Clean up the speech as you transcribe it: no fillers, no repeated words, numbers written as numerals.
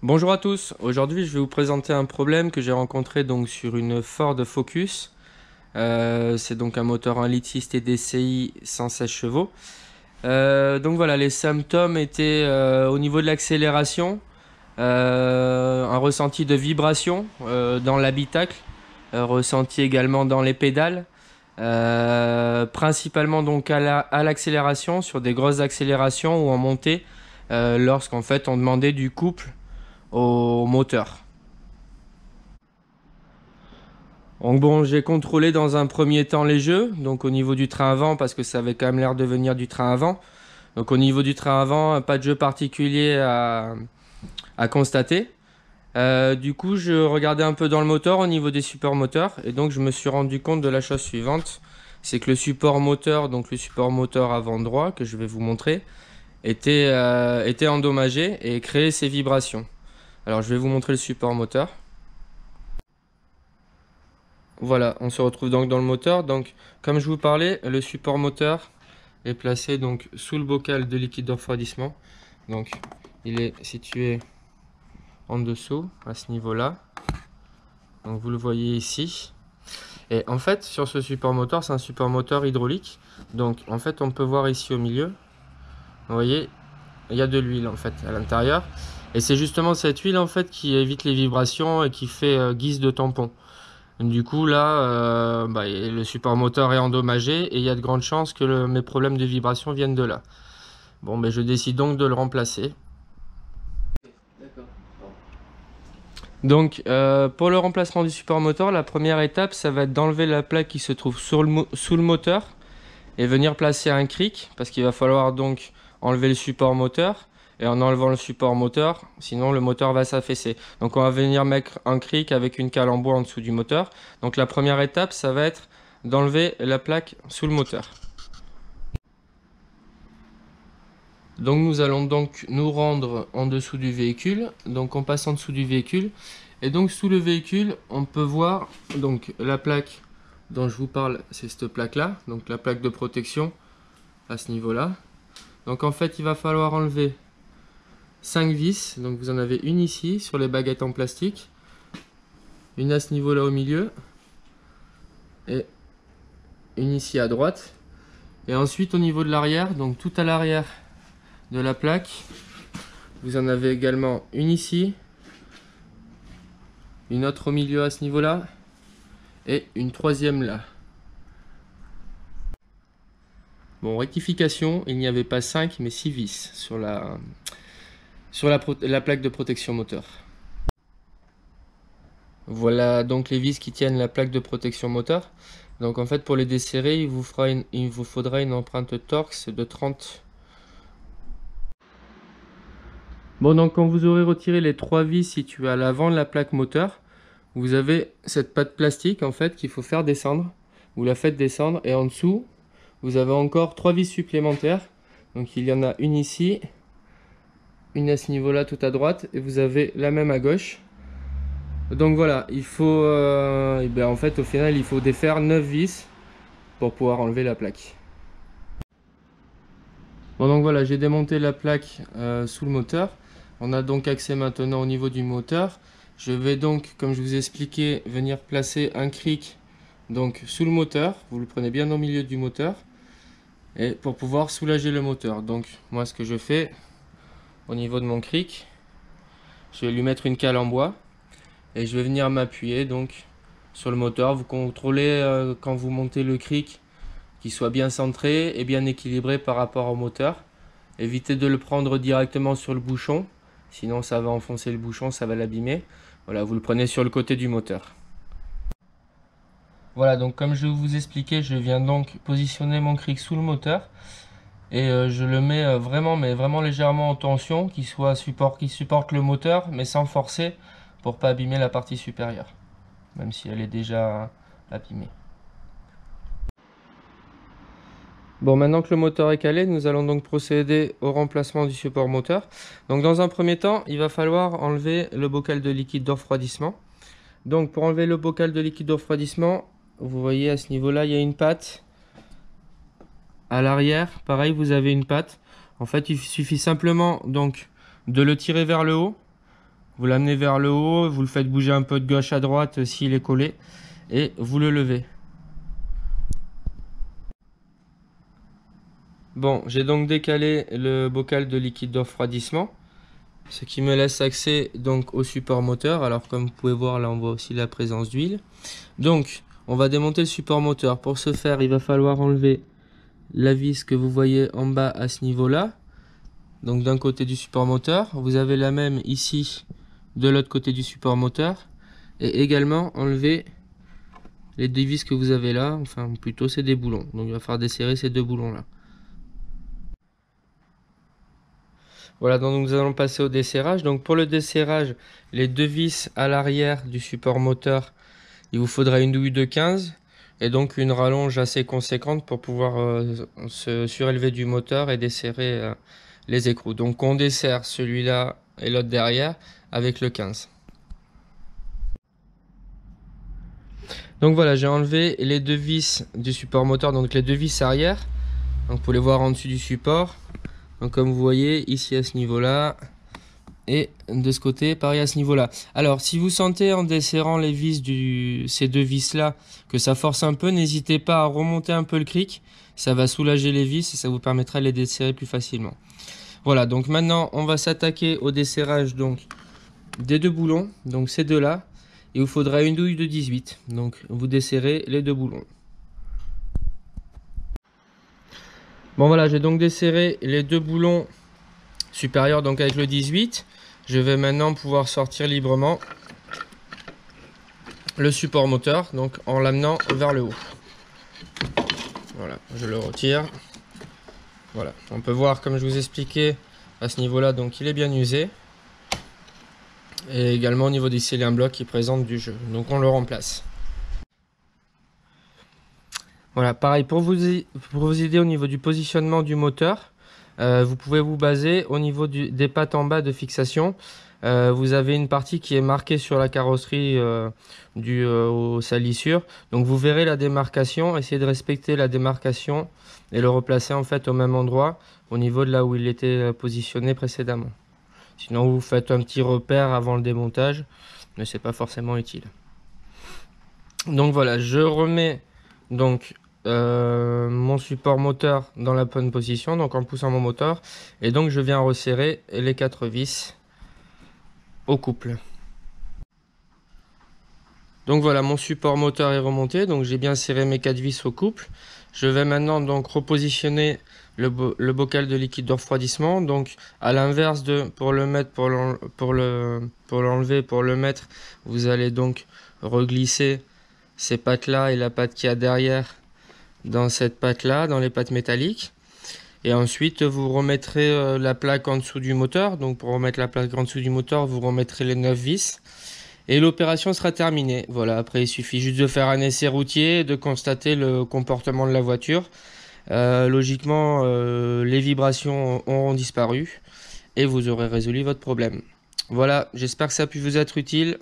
Bonjour à tous, aujourd'hui je vais vous présenter un problème que j'ai rencontré donc sur une Ford Focus. C'est donc un moteur 1 litre 6 TDCi 116 chevaux. Donc voilà, les symptômes étaient au niveau de l'accélération, un ressenti de vibration dans l'habitacle, ressenti également dans les pédales, principalement donc à l'accélération, sur des grosses accélérations ou en montée, lorsqu'en fait on demandait du couple au moteur. Donc bon, j'ai contrôlé dans un premier temps les jeux, donc au niveau du train avant, parce que ça avait quand même l'air de venir du train avant. Donc au niveau du train avant, pas de jeu particulier à constater. Du coup, je regardais un peu dans le moteur au niveau des supports moteurs, et donc je me suis rendu compte de la chose suivante, c'est que le support moteur, donc le support moteur avant droit, que je vais vous montrer, était endommagé et créait ces vibrations. Alors je vais vous montrer le support moteur. Voilà, on se retrouve donc dans le moteur. Donc, comme je vous parlais, le support moteur est placé donc sous le bocal de liquide de refroidissement. Donc, il est situé en dessous, à ce niveau-là. Donc, vous le voyez ici. Et en fait, sur ce support moteur, c'est un support moteur hydraulique. Donc, en fait, on peut voir ici au milieu. Vous voyez, il y a de l'huile en fait à l'intérieur. Et c'est justement cette huile en fait qui évite les vibrations et qui fait guise de tampon. Du coup là, le support moteur est endommagé et il y a de grandes chances que mes problèmes de vibration viennent de là. Bon, je décide donc de le remplacer. Donc pour le remplacement du support moteur, la première étape, ça va être d'enlever la plaque qui se trouve sous le moteur et venir placer un cric, parce qu'il va falloir donc enlever le support moteur. Et en enlevant le support moteur, sinon le moteur va s'affaisser. Donc on va venir mettre un cric avec une cale en bois en dessous du moteur. Donc la première étape, ça va être d'enlever la plaque sous le moteur. Donc nous allons donc nous rendre en dessous du véhicule. Donc on passe en dessous du véhicule. Et donc sous le véhicule, on peut voir donc la plaque dont je vous parle, c'est cette plaque là. Donc la plaque de protection à ce niveau-là. Donc en fait, il va falloir enlever 5 vis, donc vous en avez une ici sur les baguettes en plastique, une à ce niveau là au milieu et une ici à droite. Et ensuite au niveau de l'arrière, donc tout à l'arrière de la plaque, vous en avez également une ici, une autre au milieu à ce niveau là et une troisième là. Bon, rectification, il n'y avait pas 5 mais 6 vis sur la plaque de protection moteur. Voilà donc les vis qui tiennent la plaque de protection moteur. Donc en fait pour les desserrer, il vous faudra une empreinte Torx de 30. Bon, donc quand vous aurez retiré les 3 vis situées à l'avant de la plaque moteur, vous avez cette patte plastique en fait qu'il faut faire descendre. Vous la faites descendre et en dessous, vous avez encore 3 vis supplémentaires. Donc il y en a une ici, une à ce niveau-là tout à droite et vous avez la même à gauche. Donc voilà, il faut en fait au final il faut défaire 9 vis pour pouvoir enlever la plaque. Bon, donc voilà, j'ai démonté la plaque sous le moteur. On a donc accès maintenant au niveau du moteur. Je vais donc, comme je vous ai expliqué, venir placer un cric donc sous le moteur. Vous le prenez bien au milieu du moteur et pour pouvoir soulager le moteur. Donc moi ce que je fais au niveau de mon cric, je vais lui mettre une cale en bois. Et je vais venir m'appuyer donc sur le moteur. Vous contrôlez quand vous montez le cric qu'il soit bien centré et bien équilibré par rapport au moteur. Évitez de le prendre directement sur le bouchon, sinon ça va enfoncer le bouchon, ça va l'abîmer. Voilà, vous le prenez sur le côté du moteur. Voilà, donc comme je vous expliquais, je viens donc positionner mon cric sous le moteur. Et je le mets vraiment légèrement en tension, qui supporte le moteur, mais sans forcer, pour pas abîmer la partie supérieure, même si elle est déjà abîmée. Bon, maintenant que le moteur est calé, nous allons donc procéder au remplacement du support moteur. Donc dans un premier temps, il va falloir enlever le bocal de liquide de refroidissement. Donc pour enlever le bocal de liquide de refroidissement, vous voyez à ce niveau-là, il y a une patte. À l'arrière, pareil, vous avez une patte. En fait, il suffit simplement donc de le tirer vers le haut vous l'amenez vers le haut, vous le faites bouger un peu de gauche à droite s'il est collé et vous le levez. Bon, j'ai donc décalé le bocal de liquide de refroidissement, ce qui me laisse accès donc au support moteur. Alors comme vous pouvez voir là, on voit aussi la présence d'huile. Donc on va démonter le support moteur. Pour ce faire, il va falloir enlever la vis que vous voyez en bas à ce niveau là, donc d'un côté du support moteur. Vous avez la même ici de l'autre côté du support moteur, et également enlever les deux vis que vous avez là, enfin plutôt c'est des boulons, donc il va falloir desserrer ces deux boulons là. Voilà, donc nous allons passer au desserrage. Donc pour le desserrage, les deux vis à l'arrière du support moteur, il vous faudra une douille de 15 et donc une rallonge assez conséquente pour pouvoir se surélever du moteur et desserrer les écrous. Donc on desserre celui-là et l'autre derrière avec le 15. Donc voilà, j'ai enlevé les deux vis du support moteur, donc les deux vis arrière. Donc vous pouvez les voir en dessus du support. Donc comme vous voyez ici à ce niveau là et de ce côté pareil à ce niveau là. Alors si vous sentez en desserrant les vis ces deux vis là que ça force un peu, n'hésitez pas à remonter un peu le cric, ça va soulager les vis et ça vous permettra de les desserrer plus facilement. Voilà, donc maintenant on va s'attaquer au desserrage donc des deux boulons, donc ces deux là. Il vous faudra une douille de 18, donc vous desserrez les deux boulons. Bon voilà, j'ai donc desserré les deux boulons supérieurs donc avec le 18. Je vais maintenant pouvoir sortir librement le support moteur, donc en l'amenant vers le haut. Voilà, je le retire. Voilà, on peut voir comme je vous expliquais à ce niveau là, donc il est bien usé. Et également au niveau des scellés en bloc qui présentent du jeu, donc on le remplace. Voilà, pareil pour vous aider au niveau du positionnement du moteur, vous pouvez vous baser au niveau des pattes en bas de fixation. Vous avez une partie qui est marquée sur la carrosserie aux salissures. Donc vous verrez la démarcation, essayez de respecter la démarcation et le replacer en fait au même endroit au niveau de là où il était positionné précédemment. Sinon vous faites un petit repère avant le démontage, mais c'est pas forcément utile. Donc voilà, je remets donc mon support moteur dans la bonne position, donc en poussant mon moteur, et donc je viens resserrer les 4 vis au couple. Donc voilà, mon support moteur est remonté, donc j'ai bien serré mes 4 vis au couple. Je vais maintenant donc repositionner le bocal de liquide de refroidissement, donc à l'inverse de pour le mettre, pour l'enlever, pour le mettre, vous allez donc reglisser ces pattes là et la patte qui a derrière dans cette patte là, dans les pattes métalliques, et ensuite vous remettrez la plaque en dessous du moteur. Donc pour remettre la plaque en dessous du moteur, vous remettrez les 9 vis et l'opération sera terminée. Voilà, après il suffit juste de faire un essai routier, de constater le comportement de la voiture. Logiquement les vibrations auront disparu et vous aurez résolu votre problème. Voilà, j'espère que ça a pu vous être utile.